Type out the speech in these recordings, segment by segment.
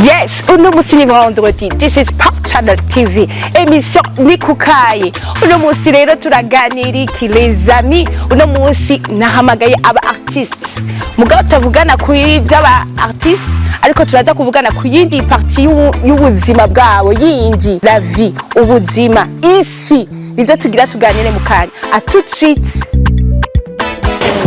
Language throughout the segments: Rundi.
Yes, uno musi ni vendredi. This is Pop Channel TV. Émission ni kukayi. Uno musi rero turaganira iki les amis. Uno musi nahamagaye aba artistes. Mugabo tavugana kuri by'aba artistes, ariko turaza kuvugana ku yindi partie y'ubuzima bwabo yindi, la vie, ubuzima isi. Nibyo tugira tuganire mu kanya. A tout de suite.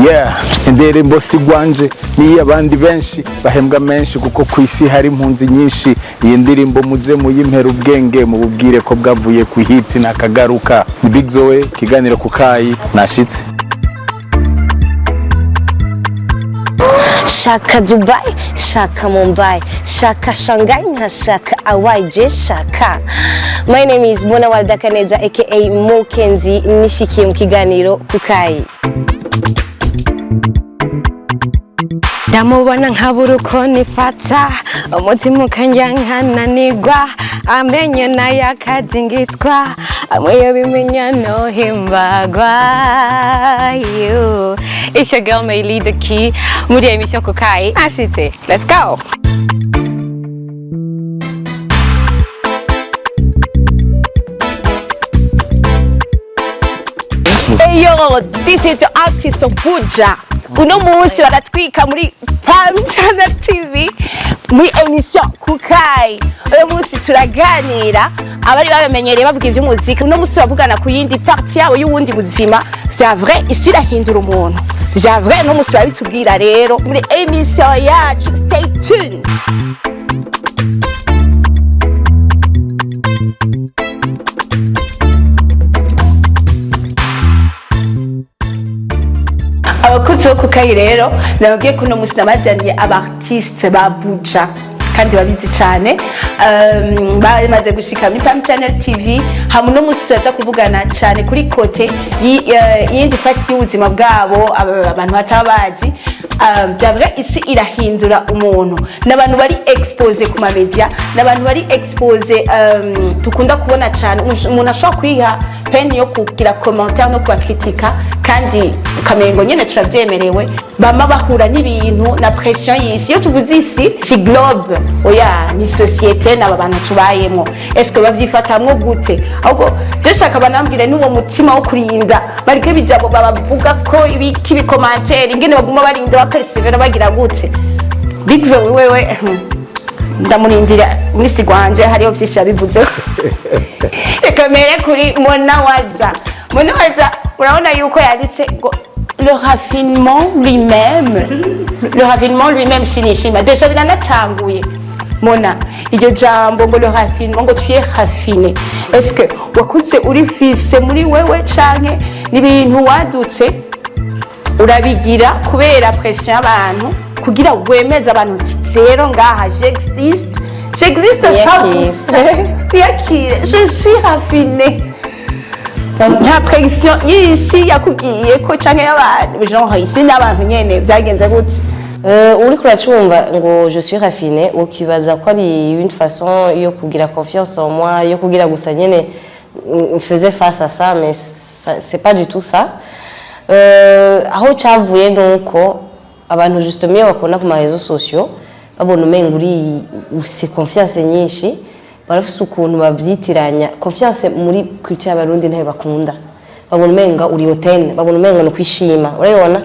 Yeah, indirimbo sigwanje ni abandi benshi bahembwa menshi kuko kwisi hari impunzi nyinshi. Iyi ndirimbo muze muyimpera ubwenge mu bubwire ko bwavuye ku hit nakagaruka. Ni Big Zoe kiganiro kukayi nashitse. Shaka Dubai, shaka Mumbai, shaka Shanghai, na shaka Hawaii, je shaka. My name is Bona Waldakaneza aka Kanzie, nishikiye mu kiganiro kukayi. Ndamubona nkabura uko nifata, umutima ukanyankananirwa, amenyo nayo akajingitwa, amwe bimenya nohimbagwa. It's your girl Maylee the Key, muri emission kukayi ashitse. Let's go! Hey yo, this is the artist of Buja. Uno musi baratwika muri Pop Channel TV muri emission kukayi. Uno musi turaganira abari babamenyereye bavuga iby'umuziki. Uno musi bavugana ku yindi partie yabo y'ubundi buzima vya vrai isi irahindura umuntu. Vya vrai no musi babitubwira rero muri emission yacu. Stay tuned. Abakuzi bo kukayi rero nababwiye ko uno musi nabazaniye abartiste ba Buja kandi babizi cyane, bamaze gushika muri Pop Channel TV. Hamwe no musi turaza kuvugana cyane kuri kote yindi fasi y'ubuzima bwabo, abantu batabazi. Bya isi irahindura umuntu, n'abantu bari expose ku ma media, n'abantu bari expose tukunda kubona cyane. Umuntu ashobora kwiha pen yo kugira commentaire no kubakritika kandi ukamengo nyene turavyemerewe, bama bahura n'ibintu na pression y'isi. Iyo tuvuze isi si globe, oya ni societe n'aba bantu tubayemo. Est-ce que bavyifatamwo gute? Ahubwo je shaka banambwire n'uwo mutima wo kurinda barike bijabo babavuga ko ibi commentaire ingene baguma barinda persevera bagira gute. Big Zoe wewe ndamurindira muri sigwanje hariyo byinshi yabivuze. Ekamere kuri Mona Waza. Mona Waza uraona yuko yanditse ngo le raffinement lui-même sinishima. Déjà binanatanguye. Mona iryo jambo ngo le raffinement, ngo tu es raffiné. Est-ce que wakuze uri fise muri wewe canke ni ibintu wadutse urabigira kubera pression y'abantu kugira wemeza abantu uti rero ngaha j'existe pas yakire, je suis raffiné. Nta pression y'isi yakugiye ko canke y'abantu genre isi n'abantu nyene byagenze gute? Uri kuracumva ngo je suis raffiné, ukibaza ko ari une façon yo kugira confiance en moi, yo kugira gusa nyene faisait face à ça, mais c'est pas du tout ça. Aho cyavuye nuko abantu justement bakunda ku marezo sociaux babona umenga uri ufise confiance nyinshi, barafise ukuntu bavyitiranya confiance muri culture y'abarundi ntayo bakunda. Babona umenga uri hotene, babona umenga no kwishima. Urabona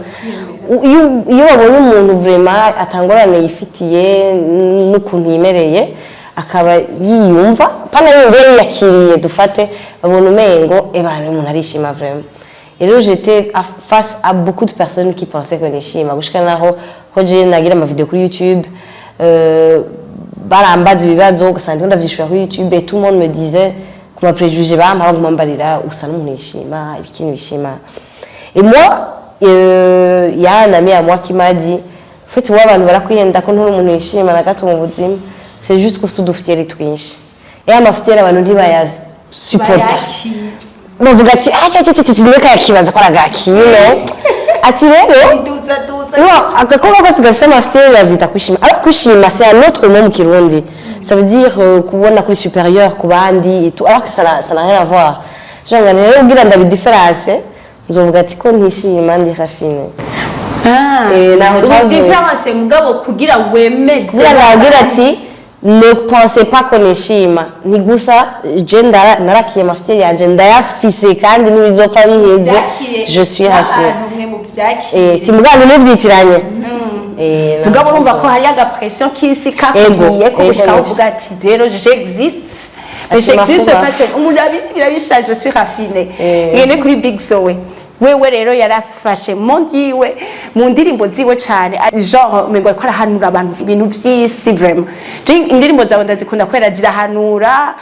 iyo babona umuntu vraiment atangorane yifitiye n'ukuntu yimereye akaba yiyumva pana yumve yakiriye dufate, babona umengo ebana umuntu arishima vraiment. Et là j'étais face à beaucoup de personnes qui pensaient que nishima gushika naho ko je nagira ama vidéo kuri YouTube, barambaza ibibazo ugasanga ndavyishura kuri YouTube et tout le monde me disait ku ma préjugés bampa bagumambarira usa n'umuntu yishima ibikini bishima. Et moi il y a un ami à moi qui m'a dit en fait wa abantu barakwiyenda ko nturi umuntu yishima na gato mu buzima, c'est juste ko sudufitiye twinshi et amafitiye abantu ntibayazi supporta. Bavuga ati neka yakibaza ko aragakino ati rero agakoko kose gafite amafitiye bavyita kwishima. Alors kwishima c'est un autre mot mu Kirundi, ça veut dire kubona kuri supérieur ku bandi et tout, alors que ça n'a rien à voir. Genre rero ugira ndabidiference nzovuga ati ko ntishima ndi rafine. Naho cyangwa différence mugabo kugira wemeze kugira ati ne pensez pas ko nishima ni gusa je narakiye amafite yanje ndayafise kandi n'ibizopfa biheze je suis raffinée timugana n'ubyitiranye mugabo urumva ko hari aga pression k'isi kakugiye ko gushika uvuga ati rero j'existe mais j'existe parce que umuntu abisha je suis raffinée ngene kuri Big Zoe wewe rero yarafashe mu ndirimbo ziwe cyane genre mengo ko arahanura abantu ibintu by'isi vraiment indirimbo zawe ndazikunda kwera zirahanura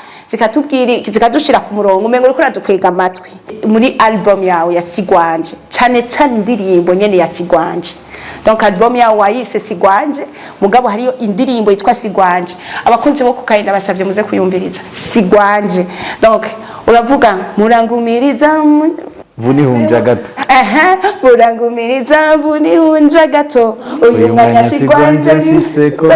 zikadushira ku murongo mengo ko radukwega amatwi muri album yawe ya Sigwanje cyane indirimbo nyene ya Sigwanje donc album yawe wayise Sigwanje mugabo hariyo indirimbo yitwa Sigwanje abakunzi bo kukayina basavye muze kuyumviriza Sigwanje donc uravuga murangumiriza bunihunja gato murangumiriza bunihunja gato uyu mwanya Sigwanje mfise ko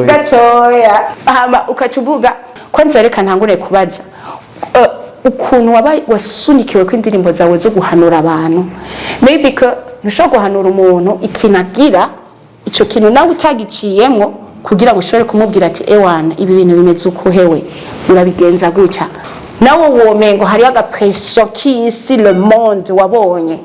gatoya hama ukacuvuga kwanza reka ntangure kubaza ukuntu wasunikiwe ko indirimbo zawe zo guhanura abantu maybe ko ntushobora guhanura umuntu ikinagira ico kintu nawe utagiciyemo kugira ngo ushobore kumubwira ati ewana ibi bintu bimeze uko hewe urabigenza guca nawe womengo hari aga pression k'isi le monde wabonye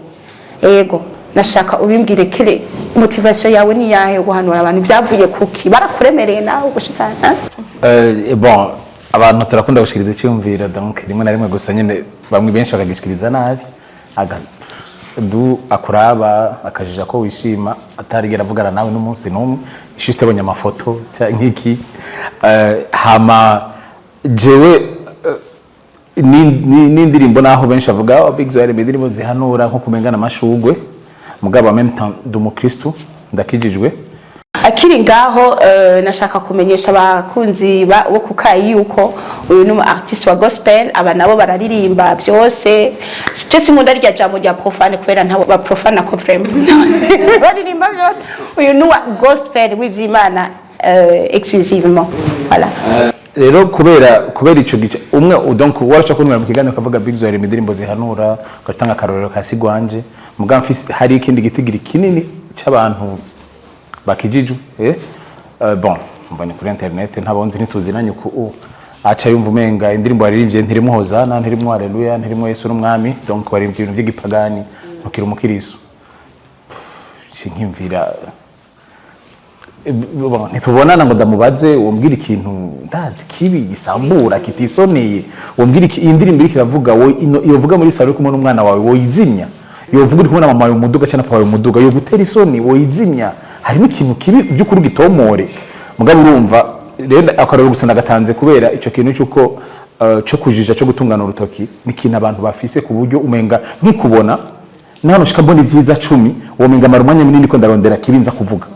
ego nashaka ubimbwire kire motivation yawe ni yahe guhanura abantu byavuye kuki barakuremereye nawe gushikana bon abantu turakunda gushikiriza icyumvira donc rimwe na rimwe gusa nyene bamwe benshi bakagishikiriza nabi akuraba akajija ko wishima atarigera avugana nawe n'umunsi n'umwe ishiste bonye amafoto cyangwa iki hama jewe n'indirimbo naho benshi avuga Big Zoe indirimbo zihanura nko kumengana amashugwe mugabo en même temps d'umukristo ndakijijwe akiri ngaho nashaka kumenyesha abakunzi bo kukayi yuko uyu ni artiste wa gospel aba nabo bararirimba byose je sinkunda rya jambo rya profane kubera ntabo ba profane ko vraiment baririmba byose uyu ni wa gospel w'ivyimana exclusivement voilà rero kubera ico gice umwe donc waracha kunura mu kiganiro kavuga Big Zoe indirimbo zihanura gatanga karorero ka Sigwanje mugamfise hari ikindi gitigiri kinini c'abantu bakijiju bon mbone kuri internet ntabonzi nituzinanye ku aca yumva umenga indirimbo yaririmbye ntirimo hozana ntirimo haleluya ntirimo Yesu n'umwami donc bari ibintu by'igipagani nukira umukiriso sinkimvira ntitubonana ngo ndamubaze wombwira ikintu ndazi kibi gisambura kitisoneye wombwira indirimbo iri kiravuga wo yovuga muri salo kumwe n'umwana wawe woyizimya yovuga uri kumwe na mama wawe muduga cyane papa wawe muduga yo gutera isoni woyizimya harimo ikintu kibi by'ukuri gitomore mugabo urumva rero akararo gusa nagatanze kubera ico kintu cyuko cyo kujija cyo gutungana urutoki nikintu abantu bafise ku buryo umenga nkikubona nano shika mbona ibyiza 10 womenga marumanya munini ko ndarondera kibinza kuvuga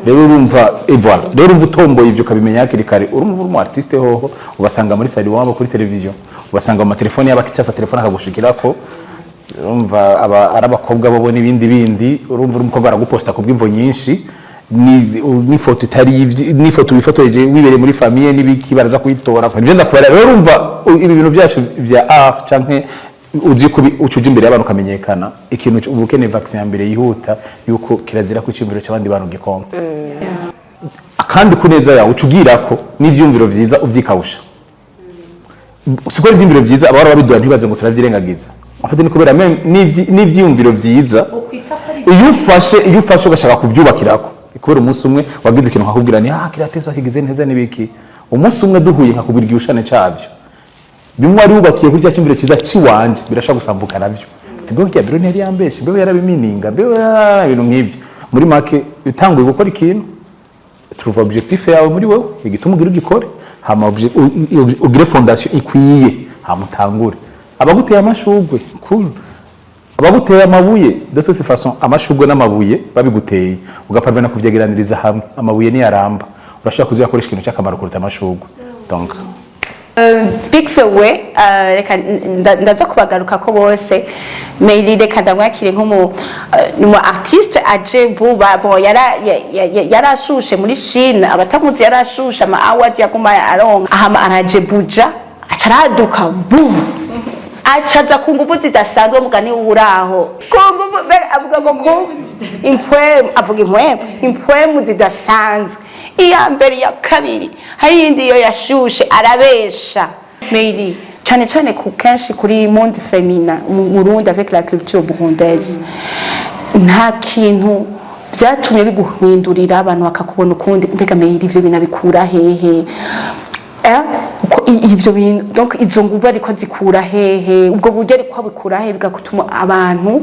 rero urumva voilà rero urumva utomboye ibyo kabimenya hakiri kare urumva uri artiste hoho ubasanga muri sali wabo kuri television ubasanga mu telefone y'abakicasa telefone akagushikirako urumva arabakobwa babo n'ibindi urumva urumva ko baraguposta kubw'imvo nyinshi ni foto itari ni foto wifotoje wibere muri famille n'ibiki baraza kuyitora nje ndakubara rero urumva ibi bintu byacu vya art canke uzi ko ucuje imbere y'abantu kamenyekana ikintu ubukene vaccine ya mbere yihuta yuko kirazira ku cyumviro cy'abandi bantu gikonta kandi kuneza yawe ucugira ko n'ivyumviro vyiza uvyikawusha siko ivyumviro vyiza abara babiduha ntibaze ngo turavyirengagiza afite ni kubera n'ivyumviro vyiza iyo ufashe ugashaka kuvyubakirako ikubera umunsi umwe wagize ikintu nkakubwira ni kirateza kigize neza nibiki umunsi umwe duhuye nkakubwira igishane cyavyo bimwe ari ubakiye kuri cyumviro cyiza ciwanje birashaka gusambuka navyo tibwo cya biro nteri yambeshe byo yarabimininga byo ibintu nk'ivyo muri make utanguye gukora ikintu trouve objectif yawe muri wowe igituma ugira ugikore hama ugire fondation ikwiye hamutangure abaguteye amashugwe cool abaguteye amabuye de toute façon amashugwe n'amabuye babiguteye ugaparvana kuvyegeraniriza hamwe amabuye ni yaramba urashaka kuziyakoresha ikintu cy'akamaro kuruta amashugwe donc Big Zoe reka ndaza kubagaruka ko bose mail reka ndamwakire nk'umu artiste aje vuba bo yarashushe muri Chine abatamuzi yarashusha ama award yakuma aronga ahama araje buja acaraduka boom acaza ku nguvu zidasanzwe mugani uraho kunguvu avuga ngo impwemu avuga impwemu zidasanzwe iya mbere iya kabiri hari iyindi yo yashushe arabesha Meili cyane cyane ku kenshi kuri monde féminin mu Burundi avec la culture burundaise nta kintu byatumye biguhindurira abantu bakakubona ukundi mbega Meili ivyo binabikura hehe ivyo bintu donc izo nguvu ariko zikura hehe ubwo buryo ariko abikura hehe bigakutuma abantu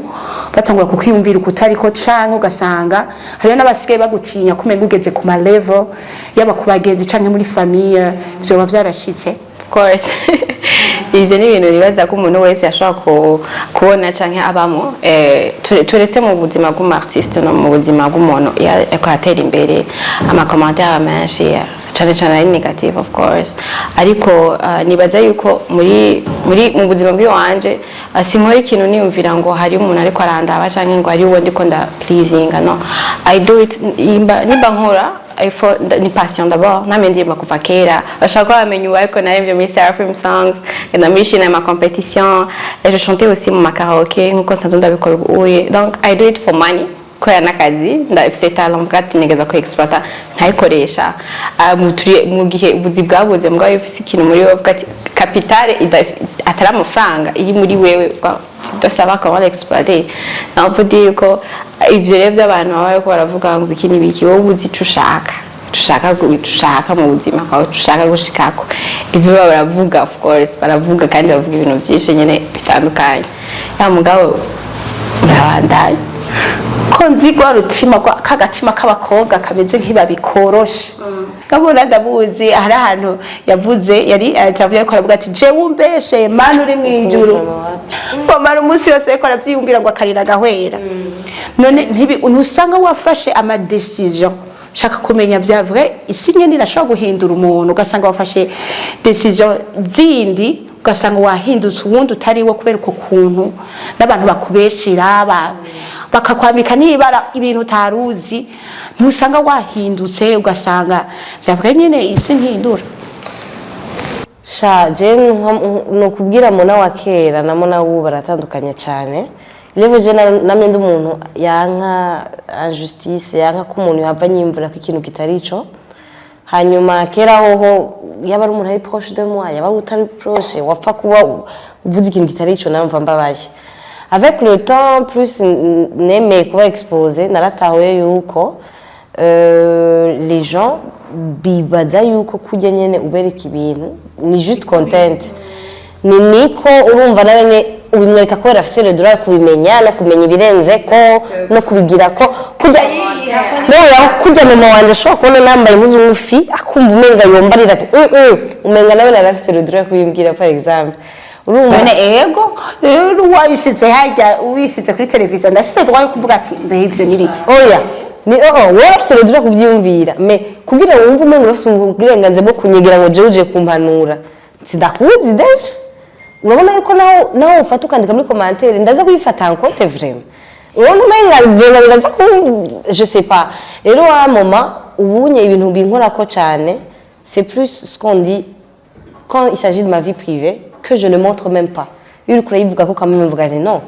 batangura kukwiyumvira ukutariko canke ugasanga hariyo n'abasigaye bagutinya kumenga ugeze ku ma level yaba kubagenzi canke muri famille byo byarashitse of course ivyo ni ibintu nibaza ko umuntu wese ashobora kubona canke abamo turetse mu buzima bw'umartiste no mu buzima bw'umuntu yakatera imbere ama commentaire menshi cyane cyane ari negative of course ariko nibaza yuko mu buzima bw'iwanje sinkora ikintu niyumvira ngo hari umuntu ariko arandaba canke ngo ari uwo ndiko nda pleasing no I do it nimba nkora ni passion d'abord na ndirimba kuva kera bashaka ko bamenye ariko naremvye muri Seraphim songs na muri chine ma compétition et je chantais aussi mu karaoke nkuko sanzwe ndabikora ubuye donc I do it for money koya nakazi ndafite talent bwati nigeza ko exploiter ntayikoresha mu gihe ubuzi bwabuze mbwa ufise ikintu muri wowe bwati capitale atari amafaranga iri muri wewe dosaba ko wala exploiter na upodi ko ivyo rero by'abantu baba ko baravuga ngo bikini biki wowe uzi tushaka mu buzima kwawe tushaka gushikako ivyo baravuga of course baravuga kandi bavuga ibintu byinshi nyene bitandukanye ya mugabo urabandanya ko nzigwa rutima kagatima k'abakobwa kameze nk'ibabikoroshe kabona ndabuzi hari ahantu yavuze yari atavuye ko aravuga ati je wumbeshe manu uri mwijuru bomara umunsi yose ko aravyiyumvira ngo akarira gahwera none ntusanga wafashe ama decision shaka kumenya vya vrai isi nyene irashobora guhindura umuntu ugasanga wafashe decision zindi ugasanga wahindutse uwundi utari wo kubera uko kuntu n'abantu bakubeshira bakakwambika nibara ibintu utaruzi ntusanga wahindutse ugasanga vyavuga nyene isi ntihindura shaje no kubwira mona wa kera na mona ubu baratandukanye cyane levo je namye ndi umuntu yanka injustice yanka ko umuntu yava nyimvura ko ikintu kitarico hanyuma kera hoho yaba ari umuntu ari proche de moi yaba utari proche wapfa kuba uvuze ikintu kitarico namva mbabaye avec le temps plus n'aimé kuba exposé naratahuye yuko les gens bibaza yuko kujya nyene ubereka ibintu ni juste content ni niko urumva nawe ubimwereka ko rafise le droit kubimenya no kumenya ibirenze ko no kubigira ko kujya kujya mama wanje shobora kubona nambaye impuzu ngufi akumva umenga yombarira ati umenga nawe narafise le droit kubimbwira par exemple urumva ego rero wayishitse hajya wishitse kuri televiziyo ndafise droit yo kuvuga ati mbehivyo niriki oya ni warafise le droit kuvyumvira mais kugira wumve umenga urafise uburenganzira bwo kunyigira ngo je uje kumpanura sidakuzi deje urabona yuko naho ufata ukandika muri commentaire ndaza kuyifata en compte vraiment urabona umenga ndaza ku je sais pas rero wa mama ubunye ibintu binkora ko cyane c'est plus ce qu'on dit quand il s'agit de ma vie privée que je ne montre même pas uri kurayivuga ko kamwe mvuga ati non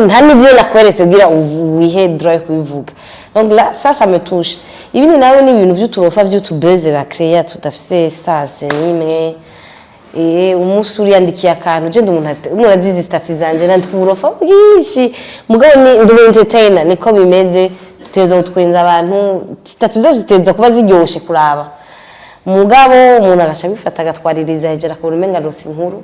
nta nibyo nakweretse kugira wihe droit kubivuga donc là ça me touche ibindi nawe ni ibintu vy'uturofa vy'utubeze ba créer tutafise sase nimwe umunsi uriyandikiye akantu je umuntu azize stati zanje nandika uburofa bwinshi mugabo ni ndi entertainer niko bimeze tuteza utwenza abantu stati zaje ziteza kuba ziryoshe kuraba mugabo umuntu agaca bifata agatwaririza hejera kubona umenga rose inkuru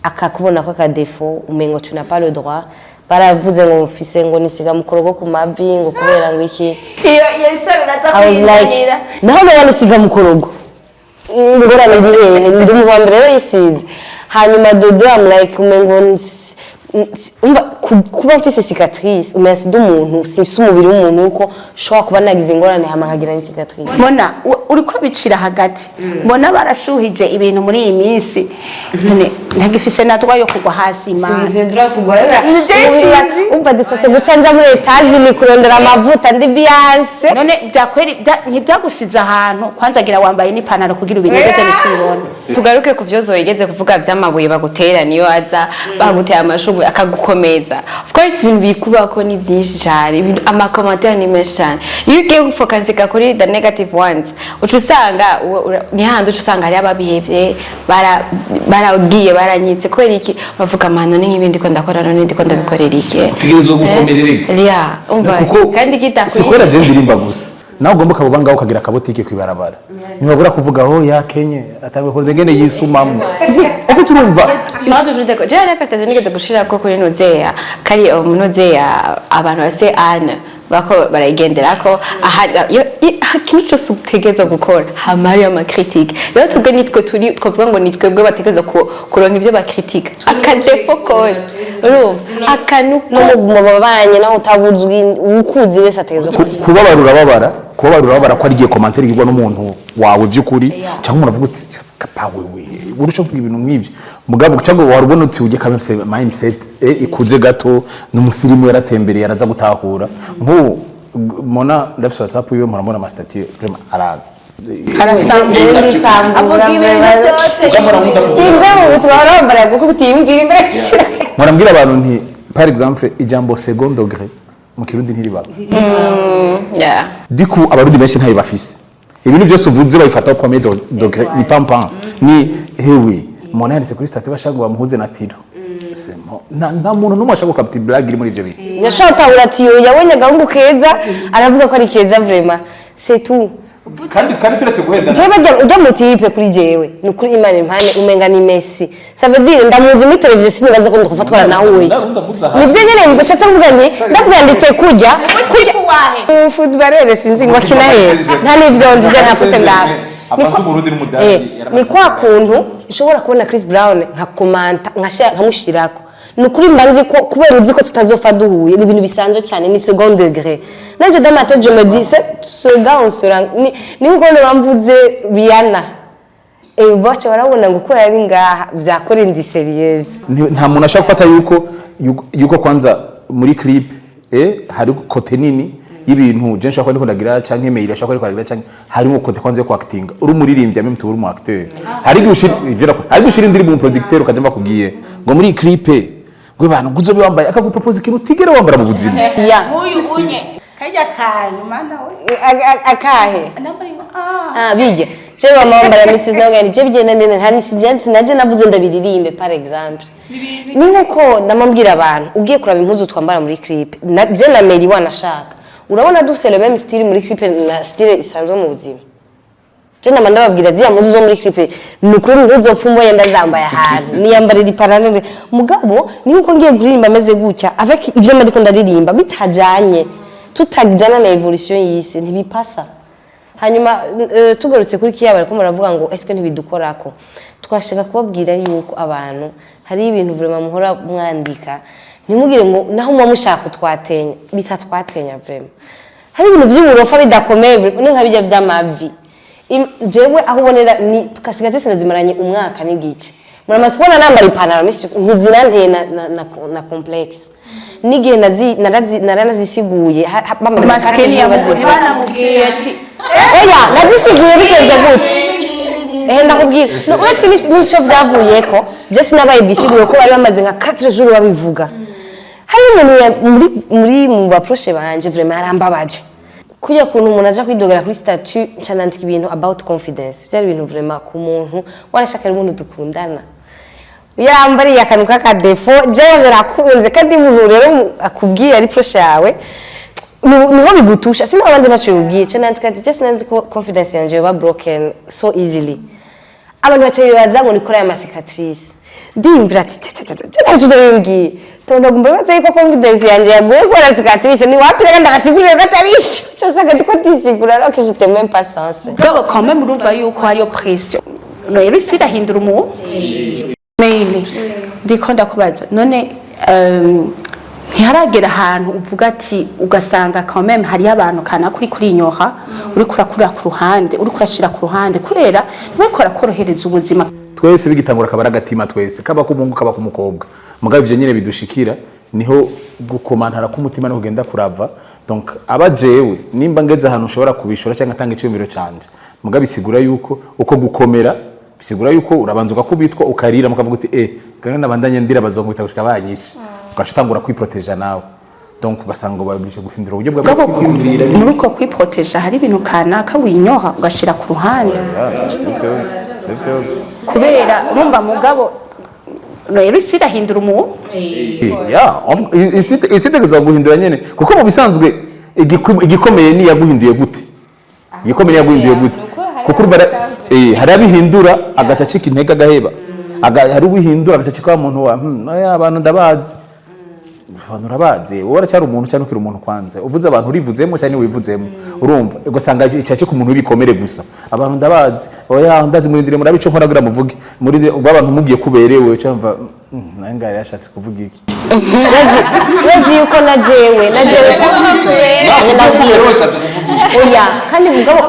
akakubona ko akadefo umengo tu n'as pas le droit baravuze ngo mfise ngo nisiga mukorogo ku mavi ngo kubera ngo iki iyo yesero natakuyinira naho nisiga mukorogo ngora ndiye ndi mu wambere yisize hanyuma dodo am like umengo kuba mfise cicatrice umesi d'umuntu si umubiri w'umuntu uko shobora kuba nagize ingorane hama nkagira ni cicatrice mbona uriko bicira hagati mbona barashuhije ibintu muri iyi minsi none ntagifise natwa yo kugwa hasi imana sinzendura kugwa umva desase gucanja muri etazi ni kurondera amavuta ndi bianse none byakweri ntibyagusiza ahantu kwanzagira wambaye n'ipantaro kugira ubinegeze nitubibona tugaruke ku vyozo yigeze kuvuga vy'amabuye bagutera niyo aza bagutera amashugu agashurwe akagukomeza of course ibintu bikubako ni byinshi cyane amakomantere ni menshi cyane iyo ugiye gufokansika kuri the negative ones uca usanga ni handi uca usanga hari ababihevye baragiye baranyitse kubera iki bavuga amano ni nk'ibindi ko ndakora none ndiko ndabikorera iki utegerezwa gukomerereka ya umva kandi kitakwiye sikora je ndirimba gusa nawe ugomba ukaba ngaho ukagira akabotike kwibarabara ntibabura kuvuga aho yakenye atangwe ko ngene yisumamwe ufite urumva impamvu tujide ko je reka station nigeze gushira ko kuri nozeya kari nozeya abantu base ane bako barayigenderako ikintu cyose utegeza gukora hamari ama critique rero tubwe nitwe turi twavuga ngo nitwe bwe bategeza kuronka ivyo ba critique akadefo cause akanu mu babanye naho utabuzwi ukuzi wese ategeza kubabarura ko ari giye commentaire igwa n'umuntu wawe by'ukuri cyangwa umuntu avuga uti kapawe we urusha kuvuga ibintu nk'ivyo mugabo cyangwa warubona uti uje kamse mindset ikuze gato n'umusirimu yaratembereye araza gutahura nko mona ndafite WhatsApp yiwe murabona ama statut vraiment araga arasambura isambura inje mu twarambara kuko kutiyumvira imbere murambwira abantu nti par exemple ijambo second degré mu kirundi ntiriba diku abarundi benshi ntayo bafise ibintu byose uvuze bayifata ko premier degré ni pampan ni hewe mona yanditse kuri statut bashaka bamuhuze na tiro semo nta muntu numwe ashaka gukapita blague iri muri ibyo bintu yashaka uratiyo yabonye gahungu keza aravuga ko ari keza vraiment c'est tout kandi turetse guhenda jewe ujya mu tipe kuri jewe ni kuri Imana impane umenga ni Messi ça veut dire ndamuzi muri television nibaza ko ndakufatwara nawe nivyo nyene mbashatse kuvuga nti ndavyanditse kujya footballere sinzi ngo kina he nta nivyo nzije ntafute ngaho ni kwa kuntu ushobora kubona Chris Brown nkakomanta nkamushirako nukuri mbanzi ko kubera uzi ko tutazofa duhuye ni ibintu bisanzwe cyane ni second degré nanje dans ma tête je me dis ce gars on sera ni uko bamvuze Biana bacha barabona ngo kora ari ngaha byakora indi serieuse nta muntu ashaka gufata yuko kwanza muri clip hari kote nini y'ibintu je nshaka ko ndagira canke mail ashaka ko ndagira canke hari mu kote kwanza yo acting uri muririmbya même tu uri mu acteur hari gushira indirimbo mu producteur ukaje bakubwiye ngo muri clip gwe bantu guzo bibambaye akagupropose ikintu tigera wambara mu buzima uyu unye kajya kanyu mana we akahe bije je bamambara Mrs. Nogani je bigenda ndene hari James naje navuze ndabiririmbe par exemple ni nko ndamambwira abantu ugiye kuraba impuzu twambara muri clip je na Mary wanashaka urabona dufise le même style muri clip na style isanzwe mu buzima je na manda babwira zya muzu zo muri clip nukuri ntuzofumbo yenda zambaye ahantu niyambarira iparane mugabo ni uko ngiye gurimba ameze gutya avec ivyo ndiko ndaririmba bitajanye tutajana na evolution yisi ntibipasa hanyuma tugarutse kuri kiyaba ariko muravuga ngo est-ce que ntibidukorako twashaka kubabwira yuko abantu hari ibintu vraiment muhora mwandika ntimugire ngo naho mushaka twatenya bitatwatenya vraiment hari ibintu by'uburofa bidakomeye nk'abijya by'amavi jewe aho ubonera ni kasigaze sinazimaranye umwaka n'igice muramaze kubona nambara ipantaro ntizinanteye na complex n'igihe naranazisiguye maskeni ya mwana mubwiye ati oya nazisiguye bigeze gute ndakubwira uretse n'icyo byavuyeko je sinabaye bisiguye ko bari bamaze nka 4 jours babivuga hari umuntu muri mu baproche banje vraiment arambabaje kuya kuntu umuntu aje kwidogera kuri statut ncanandika ibintu about confidence cyari ibintu vraiment ku muntu warashaka umuntu dukundana yambariye akantu k'akadefo jeje rakunze kandi umuntu rero akubwiye ari proche yawe niho bigutusha sino abandi naco yubwiye canandika ati just nanzi ko confidence yanje yoba broken so easily abantu bace bibaza ngo nikora ya cicatrice ndimvira ati naje ndabibwiye tonda gumba baze ko confidence yanje yaguye ko la cicatrice ni wapi reka ndagasigurira gatarishi cyasanga diko tisigura rero que je t'ai même pas sensé gabo quand même urumva yuko hariyo pression no yari sirahindura umu mail ndiko ndakubaza none ntiharagera ahantu uvuga ati ugasanga quand même hari abantu kana kuri nyoha uri kurakura ku ruhande uri kurashira ku ruhande kurera ntibikora korohereza ubuzima twese bigitangura kabara gatima twese kaba kumungu kaba kumukobwa mugabo ivyo nyene bidushikira niho gukomantara k'umutima no kugenda kurava donc abajewe nimba ngeze ahantu ushobora kubishora cyangwa atanga icyumviro canje mugabo isigura yuko uko gukomera bisigura yuko urabanza ugakubitwa ukarira mukavuga uti kandi nabandanye ndira bazongwita gushika banyishe ugashitangura kwiproteja nawe donc basanga babishe guhindura uburyo bwa kwirira muri uko kwiproteja hari ibintu kanaka winyoha ugashira ku ruhande kubera urumva mugabo rero isi irahindura umuntu isi itegeza guhindura nyene kuko mu bisanzwe igikomeye ni yaguhinduye gute igikomeye yaguhinduye gute kuko hari abihindura agaca acika intege agaheba hari uwihindura agaca acika wa muntu wa abantu ndabazi abantu urabazi wowe uracyari umuntu cyane ukiri umuntu kwanza uvuze abantu urivuzemo cyane wivuzemo urumva ugasanga icace ku muntu w'ibikomere gusa abantu ndabazi oya ndazi murindire murabico nkoragira muvuge murindire ubwo abantu mugiye kuberewe cyamva nangari yashatse kuvuga iki Naji yuko najewe oya kandi mugabo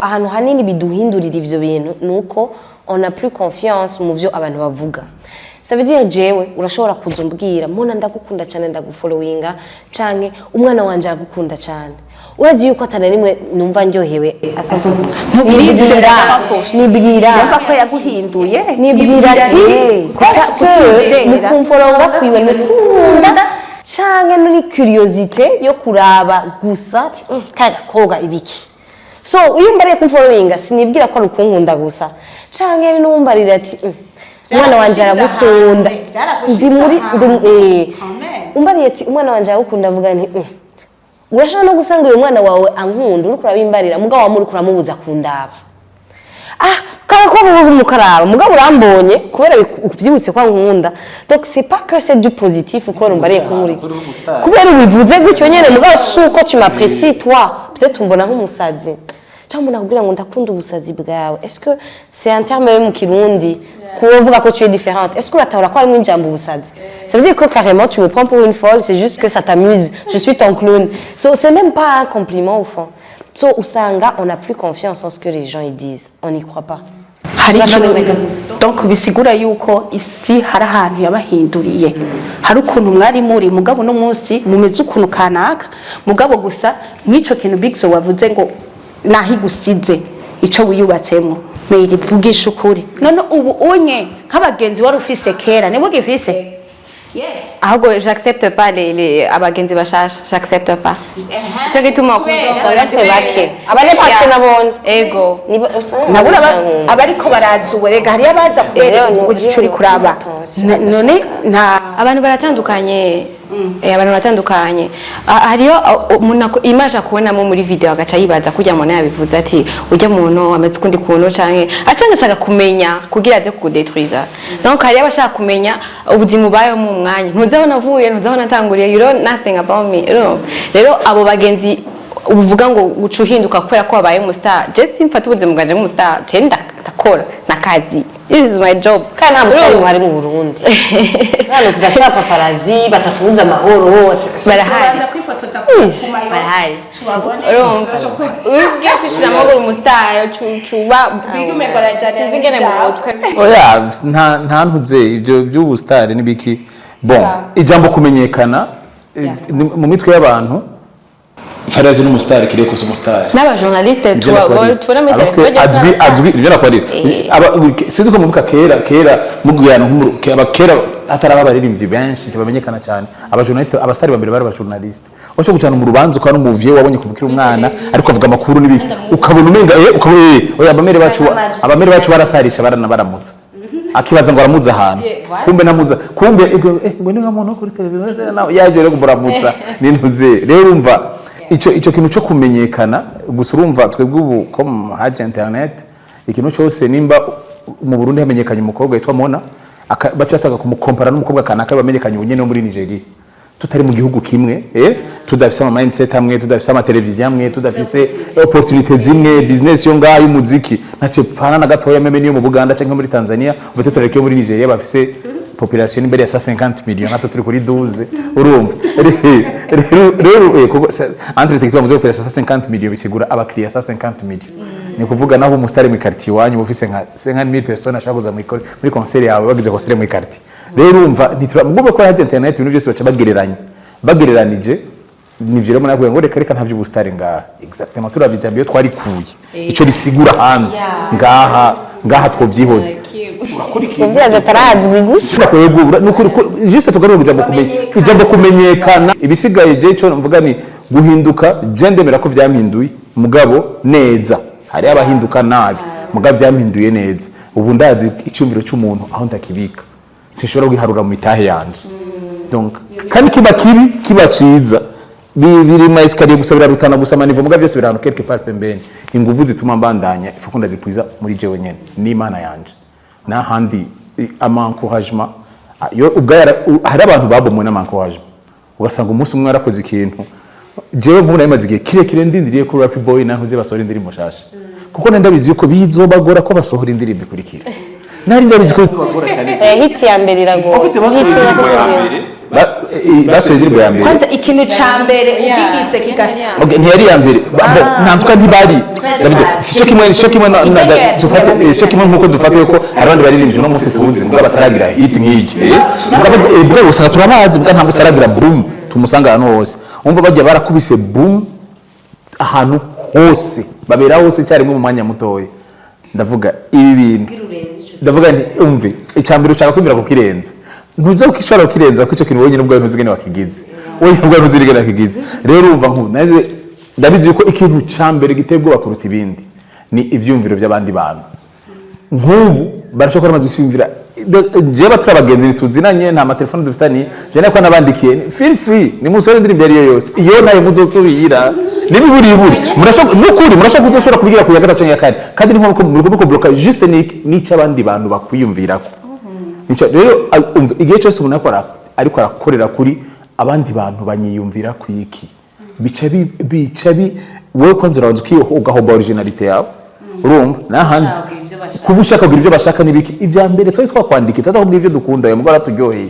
ahantu hanini biduhindurira ivyo bintu nuko on a plus confiance mu vyo abantu bavuga. Ça veut dire jewe urashobora kuzombwira mbona ndagukunda cyane ndagufollowinga canke umwana wanje aragukunda cyane urazi yuko atana rimwe numva ndyohewe asososa nibwira numva ko yaguhinduye nibwira ati mukumforonga kwiwe mukunda canke nuri curiosité yo kuraba gusa kaga koga ibiki so iyo mbariye kumfollowinga sinibwira ko ari kunkunda gusa canke numbarira ati umwana wanje aragukunda ndi muri umbariye ati umwana wanje aragukunda avuga nti urashaka no gusanga uyu mwana wawe ankunda uri kurabimbarira mugabo wa muri kuramubuza kundaba kaka ko mukaraba mugabo urambonye kubera uvyibutse kwa nkunda donc c'est pas que c'est du positif ko umbariye kumuri kubera ubivuze gutyo nyene mugabo suko tu m'apprécies toi peut-être umbona nk'umusazi cyangwa nakubwira ngo ndakunda ubusazi bwawe est-ce que c'est un terme mu kirundi kuvuga ko tu es différente est-ce que uratahura ko ari mwinjambo ubusazi ça veut dire que carrément tu me prends pour une folle c'est juste que ça t'amuse je suis ton clown so c'est même pas un compliment au fond so usanga on a plus confiance en ce que les gens ils disent on n'y croit pas hari donc bisigura yuko isi hari ahantu yabahinduriye hari ukuntu mwari muri mugabo no munsi mumeze ukuntu kanaka mugabo gusa nico kintu Big So wavuze ngo nahi gusize ico wiyubatsemo meri vugisha ukuri none ubu unye nk'abagenzi wari ufise kera niwe gifise yes ahubwo j'accepte pas les abagenzi bashasha j'accepte pas cyo gituma usanga se bake abane pake nabone ego nabura abariko barazuwe rega hari abaza uri kuraba none nta abantu baratandukanye abantu batandukanye hariyo umuntu image akubonamo muri video agaca yibaza kujya mu yabivuze ati ujya muntu ameze kundi kuntu canke acanga kumenya kugira aze kudetruiza donc hariyo abashaka kumenya ubuzima ubaye mu mwanya ntuzaho navuye ntuzaho natanguriye you know nothing about me rero abo bagenzi uvuga ngo ucuhinduka kwera ko wabaye mu star just mfata ubuzima bwanje mu star tenda takora nakazi this is my job kana mstari hari mu Burundi nano tudafisa paparazzi batatubuza amahoro barahari barahari ugiye kwishira amahoro mu star cuba sinzigene mu mutwe oya nta ntuze ibyo by'ubustari nibiki bon ijambo kumenyekana mu mitwe y'abantu Farazi n'umustar kire ko umustar n'aba journaliste tubona muri televiziyo azwi ivyo nakwarira sinzi ko mubuka kera muguyana abakera ataraba baririmbyi benshi bamenyekana cyane aba journaliste abastari bambere bari aba journaliste washo gucana mu rubanzo kwa n'umuvye wabonye kuvukira umwana ariko avuga makuru nibiki ukabona umenga oya abamere bacu barasarisha baramutsa akibaza ngo aramuza ahantu kumbe namuza kumbe ngo ni nkamuntu kuri televiziyo yaje rero kuburamutsa nintuze rero urumva ico kintu cyo kumenyekana gusa urumva twebwe ubu ko haje internet ikintu cyose nimba mu Burundi hamenyekanye umukobwa yitwa Mona bacataga kumukompara n'umukobwa kanaka bamenyekanye unyene muri Nigeria tutari mu gihugu kimwe tudafise ama mindset hamwe tudafise ama televiziyo hamwe tudafise opportunité zimwe business yo ngaho y'umuziki ntace pfana na gatoya meme niyo mu Buganda cyangwa muri Tanzania uvuze tureke muri Nigeria bafise population imbere ya 50 millions hata turi kuri 12 urumva rero kuko entre tekitwa muzo population 50 millions bisigura abakiriya 50 millions ni kuvuga naho umustari mu quartier wanyu ufise nka 50000 personnes ashakuza muri concert yawe bagize concert mu quartier rero urumva ntiturabwo ko haje internet ibintu byose baca bagereranije nivyo rero naguye ngo reka ntavyo ubustari ngaha exactement turavijambiyo twari kuye ico risigura hanze ngaha ngaha twovyihoze Kubyaza atarazwi gusa. nukuri juste tugaruka ijambo kumenyekana ibisigaye je cyo mvuga ni guhinduka je ndemera ko vyampinduye mugabo neza hari abahinduka nabi mugabo vyampinduye neza ubu ndazi icyumviro cy'umuntu aho ndakibika sinshobora kwiharura mu mitahe yanje donc kandi kiba ciza biri ma escalier gusabira rutana gusama nivo mugabo byose birano quelque part pembeni inguvu zituma mbandanya ifuko ndazikwiza muri jewe nyene ni imana yanje na handi amancouragement yo ubwara hari abantu babomwe n'amancouragement ugasanga umunsi umwe arakoze ikintu jewe mbona imaze igihe kirekire ndindiriye ko rap boy nantuze basohora indirimbo shasha kuko ndabizi yuko bizobagora ko basohora indirimbo ikurikira nari ndabizi ko bizobagora cyane hit ya mbere irago basohora indirimbo ya mbere kwanza ikintu ca mbere ubigize kigashya ntiyari ya mbere ntantuka ntibari sicyo kimwe dufate nkuko dufate yuko hari abandi baririmbye no munsi tuzi ngo bataragira hit nk'iki mugabo usanga turabazi mbwa ntabwo saragira boom tumusanga hano hose umva bajya barakubise boom ahantu hose babera hose cyari mu mwanya mutoya ndavuga ibi bintu ndavuga nti umve icyambere ushaka kwimira ko kirenze ntuze ukishora kirenza ko icyo kintu wenyine ubwo ntuzigene wakigize wenyine ubwo ntuzigene wakigize rero urumva nku naze ndabizi ko ikintu cyambere gitebwo bakuruta ibindi ni ivyumviro by'abandi bantu nk'ubu barashobora amaze kwimvira je batura bagenzi nituzinanye nta matelefone dufitani je nako nabandikiye feel free ni musore indirimbo yari yose iyo nayo muzosubira nibi buri murashobora kuzosubira kubigira ku yagata cyangwa yakari kandi ni nko muri ko bloka juste ni cy'abandi bantu bakwiyumvirako rero igihe cyose umuntu akora ariko arakorera kuri abandi bantu banyiyumvira ku iki bica wowe kwanza urabanza ugahomba originalite yawe urumva n'ahandi kuba ushaka kugira ibyo bashaka n'ibiki ibya mbere twari twakwandika tutakubwira ibyo dukunda uyu mugore aturyoheye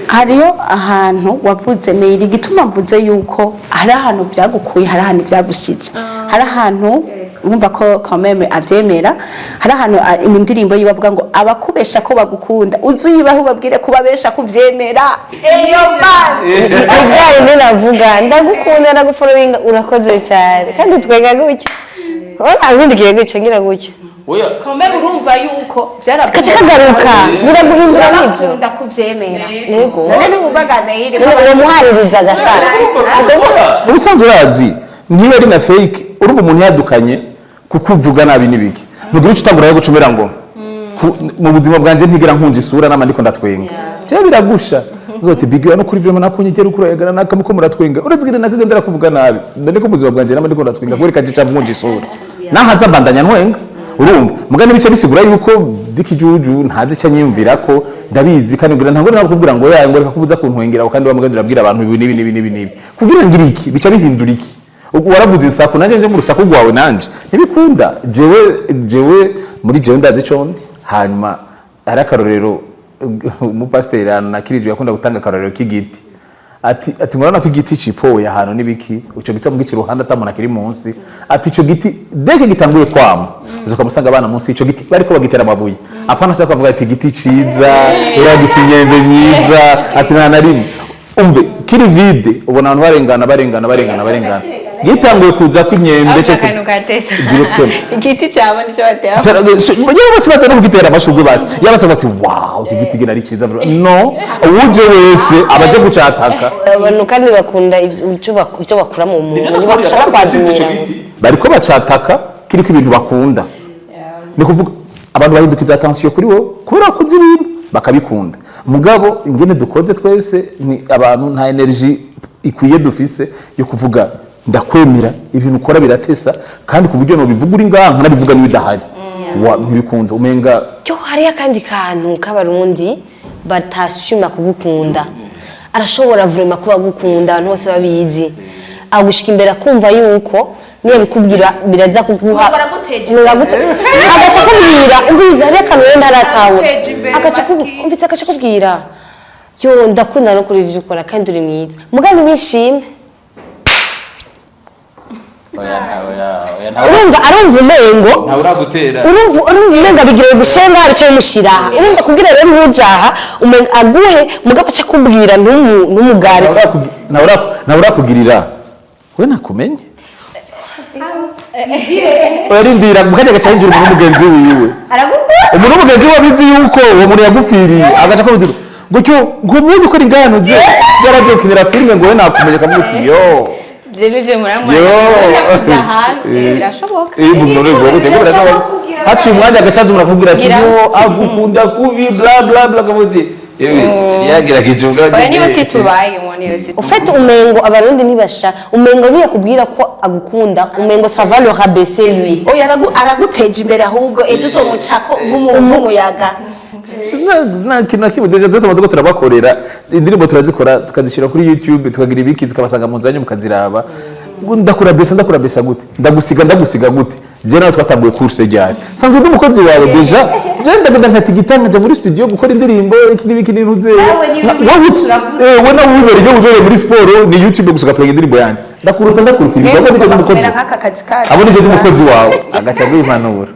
hariyo ahantu wavuze ni iri gituma mvuze yuko hari ahantu byagukuye hari ahantu byagusize hari ahantu wumva ko kameme abyemera hari ahantu mu ndirimbo yiwe avuga ngo abakubesha ko bagukunda uzuyibaho ubabwire kubabesha kubyemera yoba ibyaye ninavuga ndagukunda ndagufollowinga urakoze cyane kandi twega gutya ora abindigiye gutya ngira gutya oya kameme urumva yuko byaragaruka biraguhindura n'ibyo ndakubyemera yego none ubagane iri uwo muhaririza agashaka ubusanzwe urazi niba ari na fake urumva umuntu yadukanye kukuvuga nabi nibiki ntugira icyo utangura gucumira ngo mu buzima bwanje ntigera nkunje isura nama ndiko ndatwenga je biragusha ngote bigira no kuri vraiment nakunyegera ukurayagana nakamuko muratwenga urazigire nakagendera kuvuga nabi ndiko mu buzima bwanje nama ndiko ndatwenga kuri kaje cavunje isura nahaza mbandanya ntwenga urumva mugane bice bisigura yuko dikijuju ntazi cyanyumvira ko ndabizi kandi ngira ntango nakubwira ngo yaye ngo reka kubuza kuntwengera kandi wamugandira abwira abantu ibi kugira ngira iki bica bihindura iki waravuze insako nanje nje mu rusako rwawe nanje ntibikunda jewe muri jewe ndazi condi hanyuma hari akarorero umupasiteri anakirije yakunda gutanga akarorero k'igiti ati ngorana ko igiti cipoye ahantu nibiki uco gitwa mu gikiruhanda atamuna kiri munsi ati ico giti deke gitanguye kwama uzoka musanga abana munsi ico giti bariko bagitera amabuye apana se akavuga ati igiti ciza uragisa imyembe myiza ati nta rimwe umve kiri vide ubona abantu barengana gitanguye kuza kw'imyembe cyo igiti cyabo nicyo batera yewe bose baza no kugitera amashugwe basi yabasaba ati wow iki giti gina ari ciza no uje wese abaje gucataka abantu kandi bakunda ibyo bakura mu muntu bashaka kwazimira bariko bacataka kiriko ibintu bakunda ni kuvuga abantu bahindukiza attention kuri wo kubera kuzi ibintu bakabikunda mugabo ingene dukoze twese ni abantu nta energy ikwiye dufise yo kuvuga ndakwemera ibintu ukora biratesa kandi kuburyo no bivuga uri ngaha nabivuga n'ibidahari ntibikunda umenga cyo hari akandi kantu k'abarundi batashima kugukunda arashobora vraiment kuba gukunda abantu bose babizi agushika imbere akumva yuko niyo bikubwira biraza kuguha agaca kubwira umbiza reka none ndaratawe agaca kubwira yo ndakunda no kuri ivyo ukora kandi uri mwiza mugani wishime arumva umengo urumva umenga bigira gushenga bice bimushira urumva kubwira rero ntujaha umenga aguhe mugabo aca kubwira n'umugari nawe urakugirira we nakumenye Urarindira mukanya gaca yinjira umuntu mugenzi wiwe umuntu mugenzi we abizi yuko uwo muntu yagupfiriye agaca ko rugira gutyo ngo umuntu ukora inganuze yaraje gukinira filime ngo we nakumenye kavuga uti yo jeje muramwa birashoboka umuntu rero gutyo birashoboka haciye umwanya agacaza umuntu akubwira ati yo agukunda kubi bla bla bla kavuti yagira kijunga oya niyo situbaye niyo situ ufite umengo abarundi ntibasha umengo niye kubwira ko agukunda umengo ça va le rabaisser lui oya araguteje imbere ahubwo ejo uzomucako nk'umuyaga na kintu na kimwe deje tuba turabakorera indirimbo turazikora tukazishira kuri YouTube tukagira ibiki zikabasanga mu nzanya mukaziraba ndakurabesa gute ndagusiga gute je nawe twatambuye course ryari sanzwe ndi mukozi wawe deja je ndagenda nkatigita nkaja muri studio gukora indirimbo iki ntuze we na wubere je ujore muri sport ni YouTube gusuka play indirimbo yanjye ndakuruta ibigo nije ndi mukozi abo nije ndi mukozi wawe agaca bw'impanuro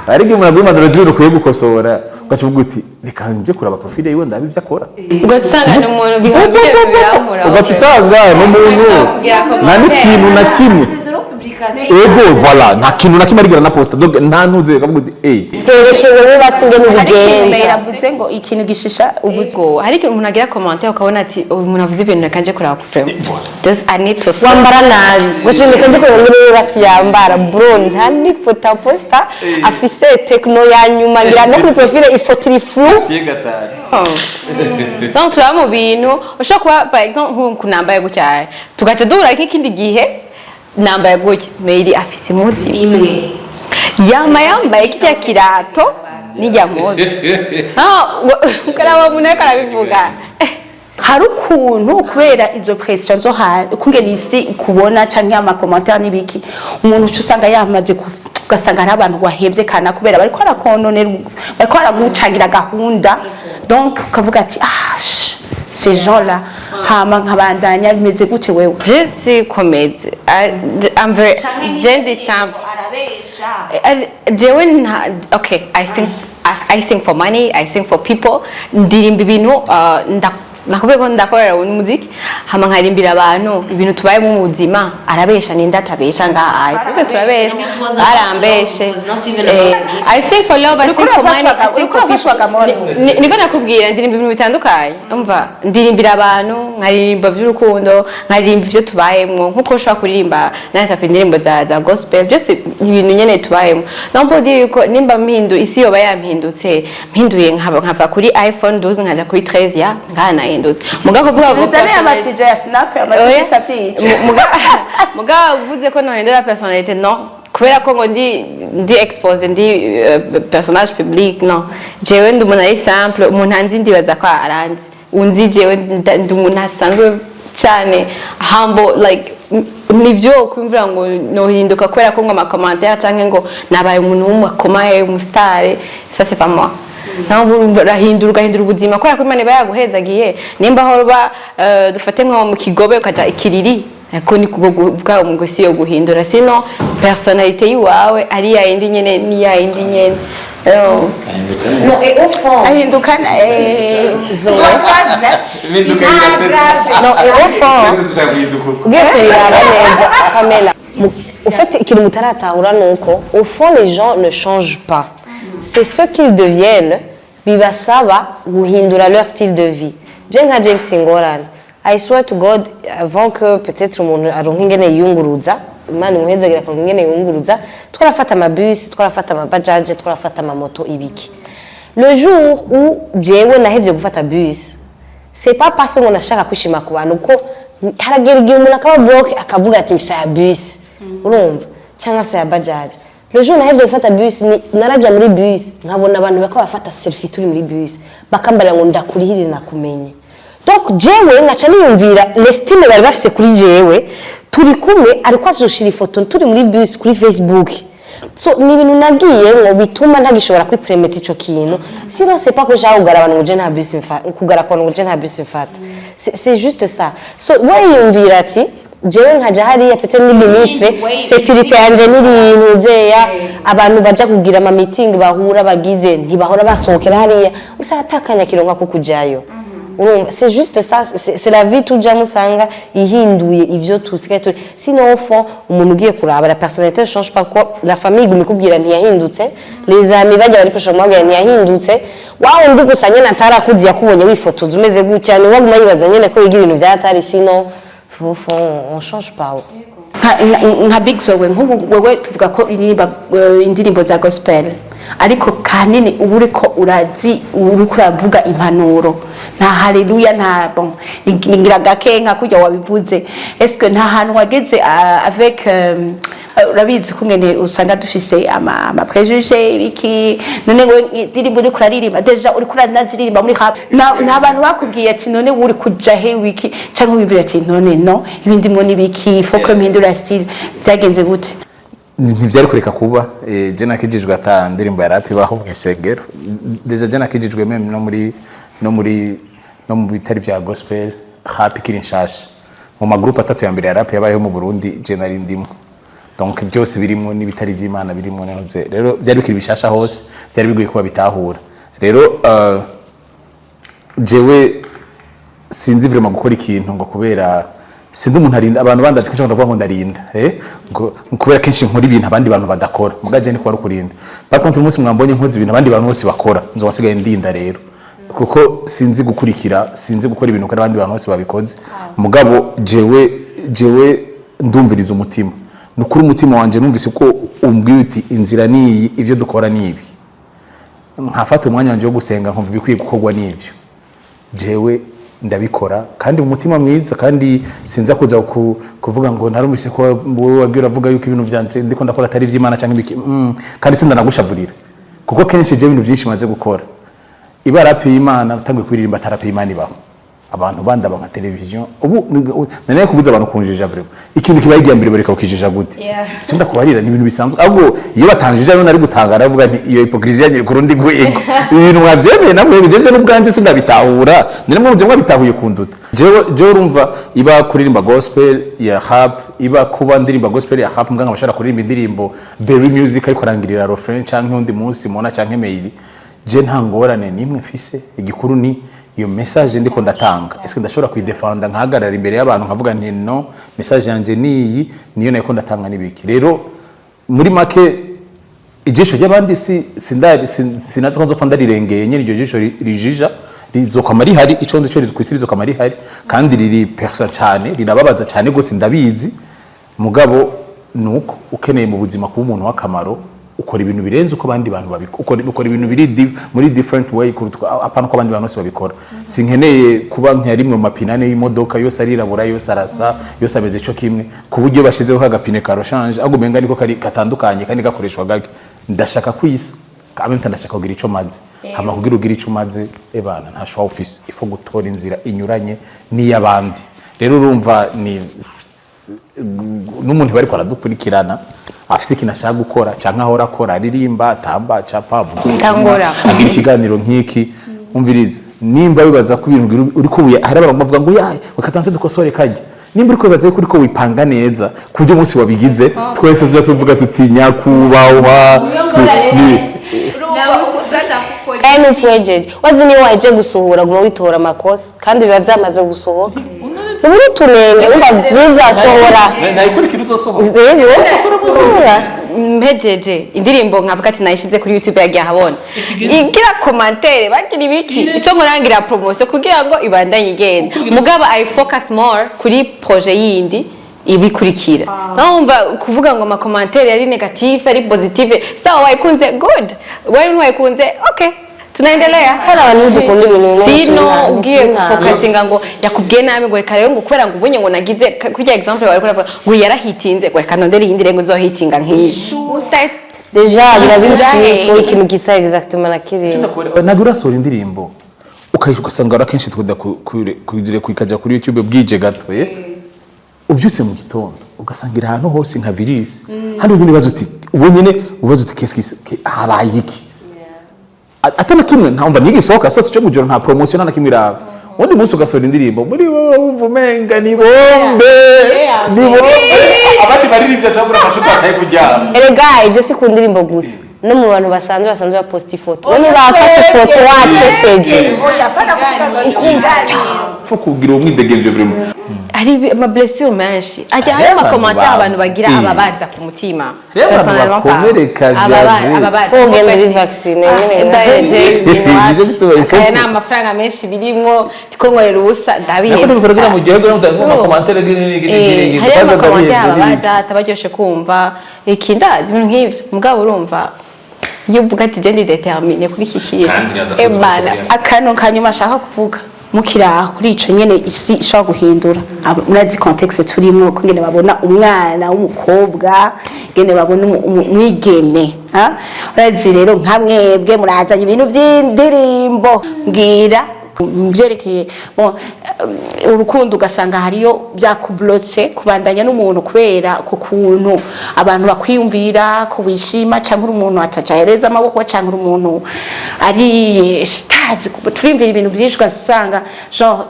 ariko umuntu agwimana rero kwiye gukosora ugacuvuga uti reka nje kuraba profile yiwe ndabi byo akora ugasanga n'umuntu bihambire biramura ugasanga n'umuntu nani kintu na kimwe ego voilà nta kintu na kimwe arigira na posta donc nta ntuze kavuga uti herekeze bibasinge n'ubigenza yaravuze ngo ikintu gishisha ubwo hari ikintu umuntu agira commentaire ukabona ati umuntu avuze ibintu kanje kuraba ku frame just I need to wambara nabi gashimye kanje kuraba muri bati yambara bro nta ni posta afise techno ya nyuma ngira no kuri profile ifoto iri flu donc tuba mu bintu ushobora kuba par exemple kunambaye gutya tugaca duhura ikindi gihe nambaye gutya mail afise impuzu imwe yambaye kijya kirato nijya mpuzu ukaraba umuntu ariko arabivuga hari ukuntu kubera izo pression zo kungena isi kubona canke amakommentaire n'ibiki umuntu usanga yamaze ugasanga ari abantu wahevye kana kubera bariko arakononera bariko aragucangira gahunda donc ukavuga ati ces gens là hama nkabandanya bimeze gute wewe je suis comédie I'm very gender simple okay I sing for money, I sing for people ndirimba ibintu nakubeko ndakorera umuziki hama nkarimbira abantu ibintu tubaye mu buzima arabesha ninda atabesha ngaha twese turabesha arambeshe I sing for love, I sing for money, I sing for people niko nakubwira ndirimba ibintu bitandukanye umva ndirimbira abantu nkaririmba by'urukundo nkaririmba ibyo tubayemo nkuko ushaka kuririmba natapa indirimbo za gospel byose ibintu nyene tubayemo nobody yuko nimba mpindu isi yoba yampindutse mpinduye nkava kuri iPhone 12 nkaja kuri 13 ya ngana hinduze muga kuvuga ngo ndane amashije ya snap amatisa atice muga uvuze ko no hindura personnalité no kubera ko ngo ndi expose ndi personnage public no jewe ndi umuntu ari simple umuntu anzi ndibaza ko aranzi unzi jewe ndi umuntu asanzwe cyane humble like nivyo kwimvira ngo no hinduka kubera ko ngo ama commentaire canke ngo nabaye umuntu w'umukomaye umustar ça c'est pas moi ntabwo rahindura ubuzima kubera ko Imana bayaguhezagiye nimba hoba dufate nko mu kigobe ukaja ikiriri ko ni kuvuga umugosi yo guhindura sino personnalité yiwawe ari ya indi nyene ni ya indi nyene no et au fond ahinduka zo no et au fond Pamela au fait ikintu mutaratahura nuko au fond les gens ne changent pas. C'est ce qu'ils deviennent bibasaba guhindura leur style de vie. Jenga James Ngorane, I swear to God, avant que peut-être umuntu aronke ingene yunguruza, Imana imuhezagira aronke ingene yunguruza, twarafata amabus, twarafata amabajaje, twarafata amamoto ibiki. Le jour où jewe nahevye gufata bus, c'est pas parce que ngo nashaka kwishima ku bantu ko haragera igihe umuntu akaba block akavuga ati mfisa ya bus, urumva cyangwa se ya bajaje. Le jour nahevye gufata bus naraja muri bus nkabona abantu bako bafata selfie turi muri bus bakambarira ngo ndakurihirira nakumenye. Donc jewe ngaca niyumvira l'estime bari bafise kuri jewe turi kumwe ariko azoshira ifoto turi muri bus kuri Facebook. So ni ibintu nagiye ngo bituma ntagishobora kwipremeta ico kintu. Sinon c'est pas que j'ai ugara abantu ngo nta bus mfata kugara kwa ngo nta bus mfata. C'est juste ça. So wayumvira ati jewe nkaja hariya pete ni ministre security yanje ntirintuzeya abantu baja kugira ama meeting bahura bagize ntibahora basohokera hariya usatakanya kironka ko kujayo c'est juste ça, c'est la vie tujya musanga ihinduye ivyo tusigaye turi sinon au fond umuntu ugiye kuraba la personnalité ne change pas quoi la famille igumikubwira ntiyahindutse les amis bajya bari pesha mwabwira ntiyahindutse wawe ndi gusa nyene atarakuzi yakubonye wifotoza umeze gutya ni waguma yibaza nyene ko yigira ibintu vyatari sinon au fond on change pas nka Big Zoe nk'ubu wewe tuvuga ko indirimbo za gospel ariko kanini ubu uriko urazi uriko uravuga impanuro nta haleluya nta bon ningira gakenka kujya wabivuze est-ce que nta hantu wageze avec urabizi kungene usanga dufise ama préjugés biki none ngo indirimbo uriko uraririmba deja uriko uranaziririmba muri nta bantu bakubwiye ati none uri kuja he wiki cyangwa wibwira ati none no ibindi mo nibiki faut que mpindura style byagenze gute ntivyari kureka kuba je nakijijwe ata ndirimbo ya rap ibaho mu isengero deja je nakijijwe meme no mu bitari vya gospel rap ikiri nshasha mu magroupe atatu ya mbere ya rap yabayeho mu Burundi je nari ndimo donc byose birimo n'ibitari vy'Imana birimo nenoze rero byari bikiri bishasha hose byari bigoye kuba bitahura rero jewe sinzi vraiment gukora ikintu ngo kubera sindi umuntu arinda abantu bandaje kenshi ndavuga ngo ndarinda ngo kubera kenshi nkora ibintu abandi bantu badakora mugaje ni kwa rukurinda par contre umunsi mwambonye nkoze ibintu abandi bantu bose bakora nzo wasigaye ndinda rero kuko sinzi gukurikira sinzi gukora ibintu kandi abandi bantu bose babikoze mugabo jewe ndumviriza umutima nukuri umutima wanje numvise ko umbwiye uti inzira niyi ivyo dukora nibi nkafata umwanya wanje wo gusenga nkumva bikwiye gukorwa nivyo jewe ndabikora kandi mu mutima mwiza kandi sinza kuza kuvuga ngo narumvise ko wowe wagira avuga yuko ibintu byanje ndiko ndakora atari vy'Imana cyangwa ibiki kandi sinda nagushavurira kuko kenshi je ibintu byinshi maze gukora iba rap y'Imana utangwe kuririmba tarape y'Imana ibaho abantu bandaba nka television ubu nane kubuza abantu kunjija vraiment ikintu kibaye igiye mbere bareka ukijija gute sinda kubarira ni ibintu bisanzwe ahubwo iyo batanjije none ari gutangara avuga nti iyo hypocrisie yanyu kurundi gwego ibintu mwavyemeye namwe bijeje n'ubwanje sindabitahura ni namwe muje mwabitahuye kunduta je urumva iba kuririmba gospel ya rap iba kuba ndirimba gospel ya rap mbwa nkabashara kuririmba indirimbo bari music ariko arangirira refrain canke undi munsi mona canke mail je ntangorane nimwe mfise igikuru ni iyo message ndiko ndatanga eske ndashobora kwidefenda nkahagarara imbere y'abantu nkavuga nti no message yanje niyi niyo nako ndatanga nibiki rero muri make ijisho ry'abandi sinazi ko nzofanda rirengeye nyene iryo jisho rijija rizokama rihari iconze cyo rizokwisiri rizokama rihari kandi riri persa cyane rinababaza cyane gose ndabizi mugabo nuko ukeneye mu buzima kuba umuntu w'akamaro ukora ibintu birenze uko abandi bantu babikora ukora ibintu biri muri different way kurutwa apana ko abandi bantu bose babikora sinkeneye kuba nkari mu mapinane y'imodoka yose arirabura yose arasa yose ameze cyo kimwe ku buryo bashizeho kagapine ka rechange agumenga niko kari katandukanye kandi gakoreshwa gake ndashaka kwisa kandi ndashaka kugira ico maze hama kugira ugira ico maze ebana nta show office ifo gutora inzira inyuranye n'iyabandi rero urumva ni n'umuntu bari kwaradukurikirana afise kinashaka gukora canka hora akora aririmba atamba capa tangora agira ikiganiro nk'iki umviriza nimba bibaza ku bintu uri kubuye hari abantu bavuga ngo yaye bakatanze dukosore kajya nimba uri kubaza ko uriko wipanga neza ku byo munsi wabigize twese tuza tuvuga tuti nyakubahwa kandi ufwejeje wazi niyo waje gusohora guma witora amakosa kandi biba vyamaze gusohoka uburi tunenge umba vyiza sohora nayikurikira uzosohora mpejeje indirimbo nkavuga ati nayishize kuri YouTube yagiye habona igira commentaire bagira ibiki ico nkorangira promotion kugira ngo ibandanye igenda mugabo I focus more kuri projet yindi ibikurikira numva kuvuga ngo ama commentaire yari negative ari positive sawa wayikunze good wari wayikunze okay tunaendelea kana abantu dukunda ibintu sino ugiye gufocusinga ngo yakubwiye nabi ngo reka rero ngo kubera ngo ubunye ngo nagize kujya example wari kuravuga ngo yarahitinze ngo reka nondere yindire ngo zohitinga nk'iyi deja birabishye ikintu gisa exactement na kiri nagura sura indirimbo ukayugasanga arakenshi twenda kuikaja kuri YouTube bwije gato uvyutse mu gitondo ugasangira ahantu hose nka virus hano ibindi bazo uti ubonyene ubazo uti qu'est-ce qui habaye iki atana kimwe ntamva nigisoka sose cyo mujoro nta promotion na kimwe iraba undi munsi ugasora indirimbo muri wowe wumva umenga ni bombe abandi baririmbye cyangwa amashuka ataye kujyana erega ibyo si ku ndirimbo gusa no mu bantu basanzwe baposta ifoto bamwe bafata ifoto watesheje oya pana kuvuga ngo ikiganiro fo kugira umwidegemvye vraiment hari ama blessure menshi ajya hari ama commentaire abantu bagira ababaza ku mutima bakomereka fogenda ri vaccine nyene na amafaranga menshi birimwo tikonkorera ubusa ndabiye nako bikorera mu gihe gura mutanga ama commentaire gini hari ama commentaire ababaza tabaryoshe kumva ikindazi ibintu nk'ivyo mugabo urumva iyo uvuga ati je ndi determine kuri iki kintu ebana akano kanyuma ashaka kuvuga mukiraho kuri ico nyene isi ishobora guhindura murazi context turimo kungene babona umwana w'umukobwa ngene babona umwigeme urazi rero nkamwebwe murazanye ibintu by'indirimbo mbwira byerekeye urukundo ugasanga hariyo byakublotse kubandanya n'umuntu kubera ku kuntu abantu bakwiyumvira ko wishima cyangwa umuntu atacahereza amaboko cyangwa umuntu ari stazi turimvira ibintu byinshi ugasanga genre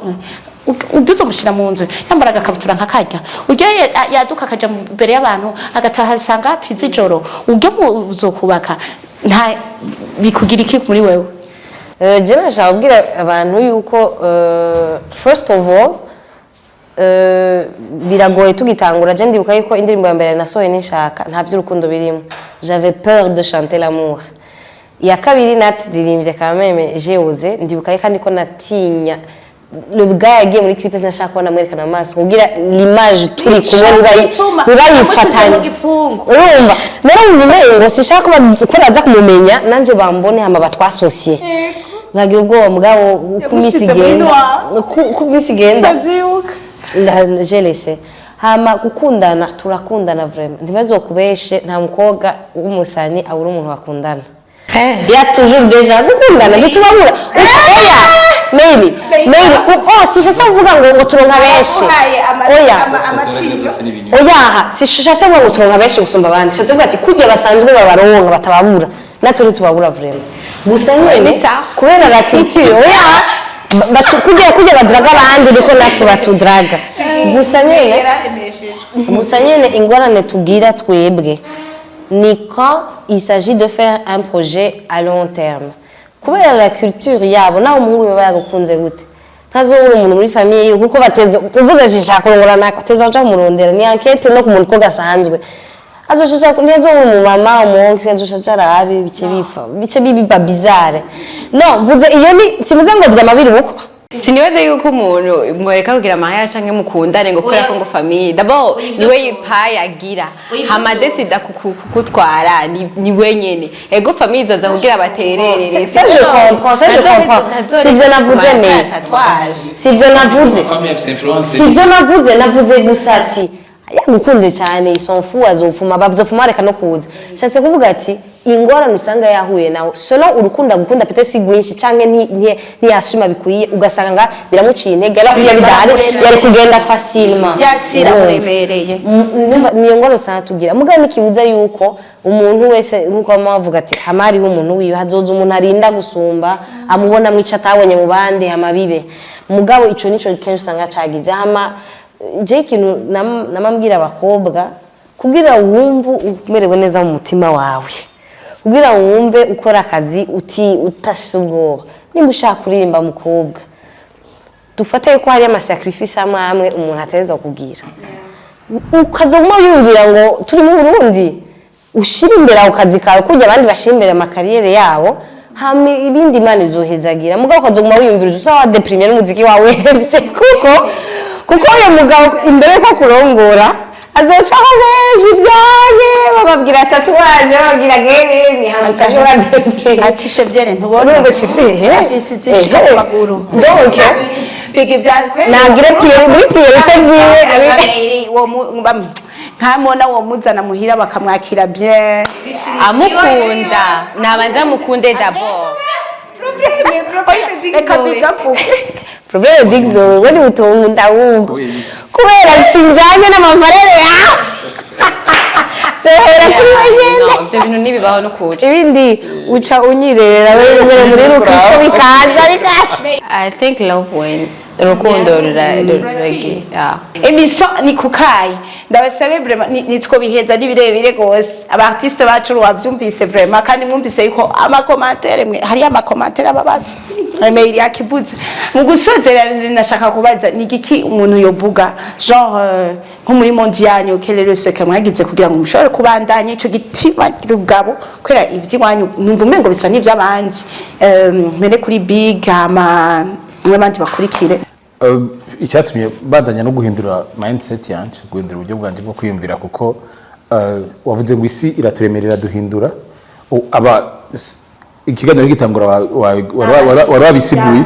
uduzo mushira mu nzu yambaraga akabutura nkakarya ujya yaduka akaja imbere y'abantu agataha asanga pizza ijoro ujya uzokubaka nta bikugira iki muri wewe je nashaka kubwira abantu yuko first of all biragoye tugitangura je ndibuka yuko indirimbo ya mbere nasohoye nishaka nta vy'urukundo birimo j'avais peur de chanter l'amour ya kabiri natiririmbye quand même j'ai osé ndibuka kandi ko natinya le gars yagiye muri clip nashaka kubona mwerekana amaso kugira l'image turi kumwe bibayifatanye urumva nero ngo sishaka ko baza kumumenya nanje bambone hama batwasosiye nagira ubwoba mugabo kumisigenda je laisse hama gukundana turakundana vraiment ntibazokubeshe nta mukobwa w'umusani abura umuntu bakundana ya toujours déjà gukundana bitubabura oya Meili sishatse kuvuga ngo turonka benshi oya sishatse kuvuga ngo turonka benshi gusumba abandi shatse kuvuga ati kujya basanzwe babaronka batababura natwe tubabura vraiment gusa nyene kubera la culture oya kujya badraga abandi niko natwe batudraga gusa nyene ingorane tugira twebwe ni quand il s'agit de faire un projet à long terme kubera la culture yabo naho umuhungu baba yagukunze gute ntazobura umuntu muri famille yo kuko bateze uvuze zishaka kurongora nako tezoja murondera ni enquête no kumuntu ko gasanzwe azoshaka ntazobura mu mama umuhungu azoshaka arabi bice biba bizarre no mvuze iyo ni simuze ngo vyamabiri buko sinibaze yuko umuntu mwereka kugira amahaya canke mukundane ngo kubera ko ngo famille d'abord niwe yipaye agira hama decide kukutwara ni wenyene ego famille zoza kugira batererere je comprends sivyo navuze me sivyo navuze gusati yagukunze cyane isonfu azofuma bavuzofuma reka no kuza shatse kuvuga ati ingorane usanga yahuye nawe solo urukunda gukunda pete si gwinshi canke ntiyasuma bikuye ugasanga biramuciye intege ara iyo bidahari yari kugenda facilement yasira muremereye niyo ngorane usanga tugira mugabo nikibuza yuko umuntu wese nkuko bavuga ati hamari umuntu wiyo hazoza umuntu arinda gusumba amubona mwica atabonye mu bandi amabibe mugabo ico nico kenshi usanga cagize hama je ikintu namambwira abakobwa kugira wumve umerewe neza mu mutima wawe kugira wumve ukora akazi utashise ubwoba nimba ushaka kuririmba mukobwa dufate ko hari amasacrifice amwe umuntu ateza kugira ukazoguma yumvira ngo turi mu Burundi ushira imbere akazi kawe kujya abandi bashimbere amakariyere yabo hama ibindi Imana izohezagira mugabo ukazoguma wiyumvira usawa deprimer n'umuziki wawe kuko uyo mugabo imbere ko kurongora azoca abeje ibyange bababwira tatuwaje bababwira gere ni hamsa yora deprimer ati chevyere ntubona ngo sifite afisi zishika maguru donc bigi byazwe nagire priorite ziwe nkamona wo muzana muhira bakamwakira bien amukunda nabanza mukunde d'abord problème big zone wari utonda wumva kubera sinjanye n'amavarere ya Sohera kuri wenyine. Ibyo bintu ntibibaho no kuca. Ibindi uca unyirera wenyine muri rukristo bikaza. I think love wins. Urukundo ruragiye. Emission ni kukayi ndabasabe vraiment nitwo biheza nibirebire gose abartiste bacu wavyumvise vraiment kandi mwumvise yuko amakomantere mwe hari amakomantere ababaza email yakibuze mu gusozera nashaka kubaza ni giki umuntu yovuga genre nko muri mondial quel est le secret mwagize kugira ngo mushobore kubandanya ico gitima kirubwabo kwera ivy'iwanyu numva umengo bisa n'ivy'abandi mbere kuri big ama n'abandi bakurikire icyatumye badanya no guhindura mindset yanje guhindura uburyo bwanje bwo kwiyumvira kuko wavuze ngo isi iraturemerera duhindura aba ikiganiro gitangura wari wabisiguye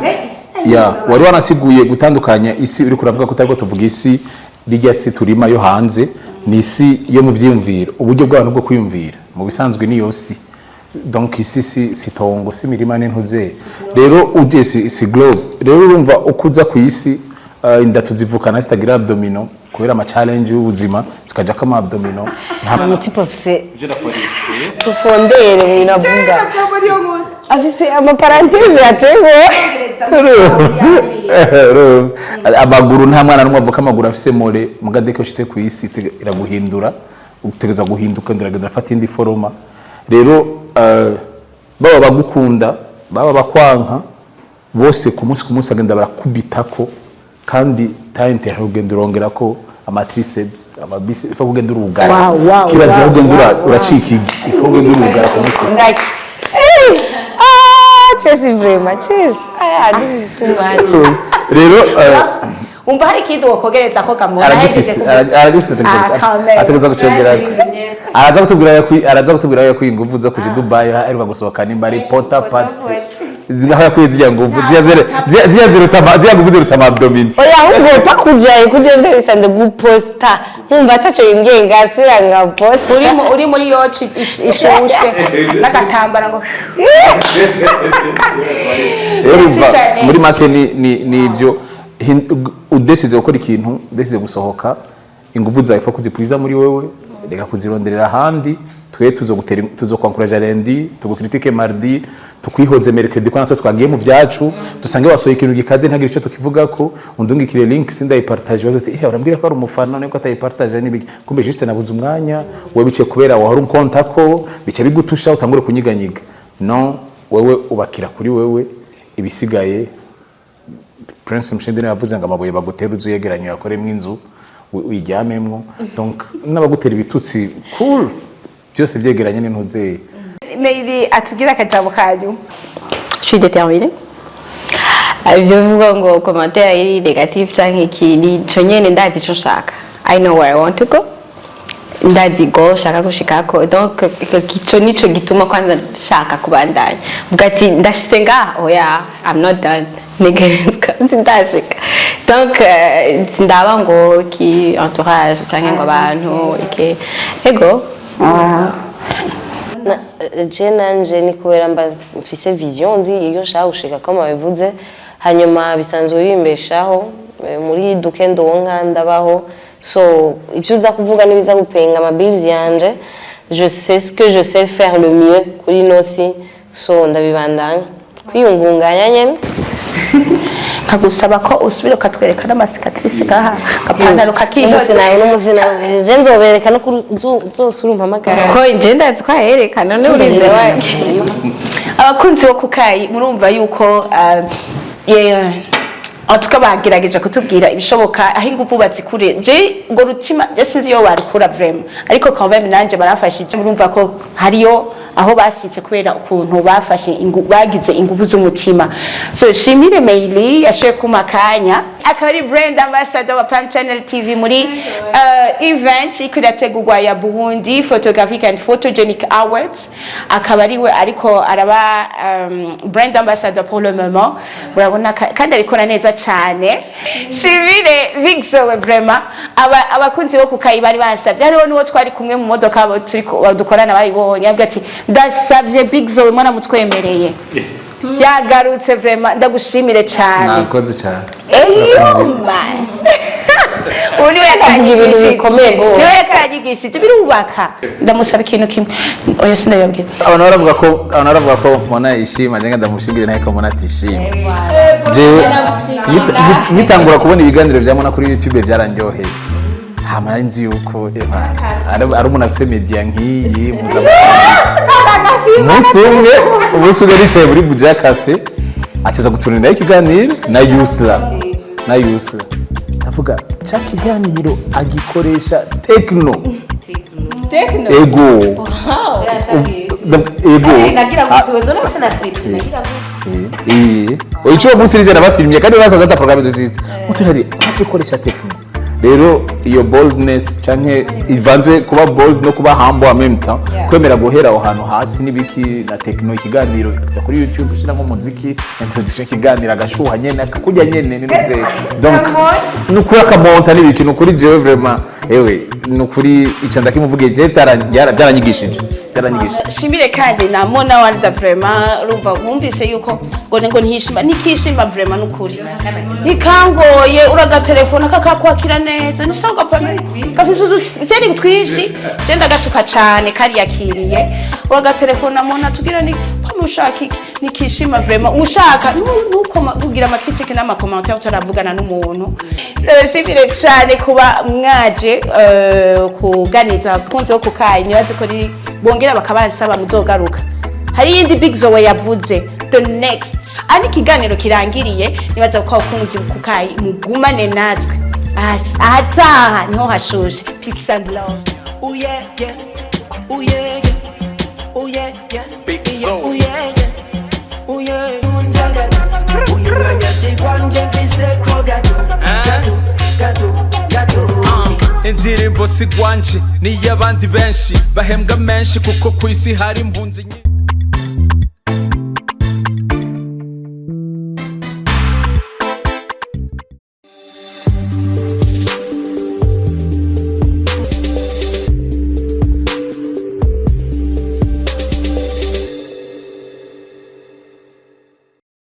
wari wanasiguye gutandukanya isi uri kuravuga ko utariko tuvuga isi rijya si turima yo hanze ni isi yo mu vyiyumviro uburyo bw'abantu bwo kwiyumvira mu bisanzwe ni yosi donc ici si tongo si mirima n'intuze rero uje si globe rero urumva ukuza ku isi inda tuzivukana zitagira abdomino kubera ama challenge y'ubuzima zikaja kama abdomino nta tipo afise tufondere binavuga afise ama parenthèse atego amaguru nta mwana n'umwe avuka amaguru afise mole mugadeke ushite ku isi iraguhindura utegeza guhinduka ndiragenda afata indi foroma rero baba bagukunda baba bakwanka bose ku munsi bagenda barakubitako kandi talent yahugenda urongera ko ama triceps ama biceps ifa kugenda urugara kirazira kugenda uracika ifa kugenda urugara ku munsi like chesi vraiment chesi this is too much rero umva hari kidu wokogereza ko kamona atageza gucengera araza kutubwira ko ingufu zo kuja Dubai aheruka gusohoka nimba ari pota pat zigaho yakwiye zijya ngufu ziruta abdomen oya ahubwo pakujaye kuje byo bisanze guposta nkumva ataco yingenga siranga post uri muri yoci ishushe n'agatambara ngo muri make ni ivyo udesize gukora ikintu udesize gusohoka ingufu zawe fa kuzipuriza muri wewe reka kuzironderera handi twe tuzokwankuraje rendi tugukritike mardi tukwihoze mercredi kwa natwe twagiye mu vyacu dusange wasohoye ikintu gikaze ntagira ico tukivugako undungikire link sindayipartage bazo ati urambwira ko ari umufana none ko atayipartage n'ibiki kumbe juste nabuze umwanya wewe bice kubera wahora unkontako bice bigutusha utangure kunyiganyiga no wewe ubakira kuri wewe ibisigaye Prince Mshindine yavuze ngo amabuye bagutera uzuyegeranye yakoremwe inzu uyiryamemwo donc n'abagutera ibitutsi cool byose byegeranye n'intuze Meili atubwira akajambo kanyu Je suis déterminée. Ibyo bivuga ngo commentaire iri negative cyangwa ikindi cyo nyene ndazi cyo shaka. I know where I want to go. Ndazi go shaka gushikako donc kicho nico gituma kwanza shaka kubandanya. Bugati ndasenga oya I'm not done. Negerenska ndashika. Donc ndaba ngo ki entourage cyangwa ngo abantu iki ego je nanje ni kubera mba mfise vision nzi iyo nshaka gushika ko mabivuze hanyuma bisanzwe bimbeshaho muri dukendo wonka ndabaho so ibyo uza kuvuga nibiza gupenga ama bills yanje je sais ce que je sais faire le mieux kuri nosi so ndabibandanya kwiyungunganya nyene kagusaba ko usubire ukatwereka n'amasicatrice gaha kapantaro kakihoze nayo n'umuzina je nzobereka no uzosura umpamagara ko nje ndazi ko aherekana n'urinze wake abakunzi bo kukayi murumva yuko atuka bagerageje kutubwira ibishoboka aho ingufu bazikure je ngo rutima je sinzi yo warikura vraiment ariko quand même nanje barafashije murumva ko hariyo aho bashitse kubera ukuntu bafashe bagize ingufu z'umutima so shimire Meili yashoye kumakanya akaba ari brand ambassador wa Pan Channel TV muri event ikirategurwa ya Burundi Photographic and Photogenic Awards akaba ariwe ariko araba brand ambassador pour le moment urabona kandi arikora neza cyane shimire Bigzowe vraiment abakunzi bo kukayi bari basabye hariho nuwo twari kumwe mu modoka abo turiko dukorana bayibonye avuga ati ndasavye Bigzowe mwana mutwemereye yagarutse vraiment ndagushimire cyane nakoze cyane man ubu niwe Avuga ibintu bikomeye rwose. niwe yakanyigishije birubaka ndamusaba ikintu kimwe oya sindababwira abantu baravuga ko Mona yishima njenga ndamushingire naye ko Mona atishima jewe nitangura kubona ibiganiro bya Mona kuri YouTube byarandyoheye hama nari nzi yuko ari umuntu afise media nk'iyi umunsi umwe nicaye muri Buja Cafe aciza gutunira ikiganiro na Yusra ndavuga ca kiganiro agikoresha techno ego nagira ngo tuwezo no sena street nagira ngo icyo munsi rije nabafilmye kandi basaza ata programme dufise uturari agikoresha techno rero iyo boldness canke ivanze kuba bold no kuba humble en même temps kwemera guhera aho hantu hasi nibiki na techno ikiganiro kujya kuri YouTube ushira nko muziki introduction ikiganiro agashuha nyene akakujya nyene ninuze donc nukuri akamonta nibiki nukuri jewe vraiment nukuri ico ndakimuvugiye je byaranyigishije shimire kandi na Mona wanda vraiment rumva wumvise yuko ngo ntishima nikishima vraiment nukuri nikangoye uraga telefone kakakwakira neza nisoga pame kafise uteri twishi genda gatuka cyane kari yakiriye uraga telefone Mona tugira ni pamushaka nikishima vraiment ushaka nuko kugira amakritike n'amakommentaire utaravugana n'umuntu ndabashimire cyane kuba mwaje kuganiza kunze wo kukaye nibaze ko bongera bakabasaba muzogaruka hari yindi big zoe yavuze the next ani kiganiro kirangiriye nibaza ko kunze kukaye mugumane natwe ahataha niho hashushe peace and love oh yeah yeah oh yeah yeah oh yeah yeah big soul oh yeah yeah oh yeah indirimbo sigwanje ni y'abandi benshi bahembwa menshi kuko ku isi hari impunzi nyinshi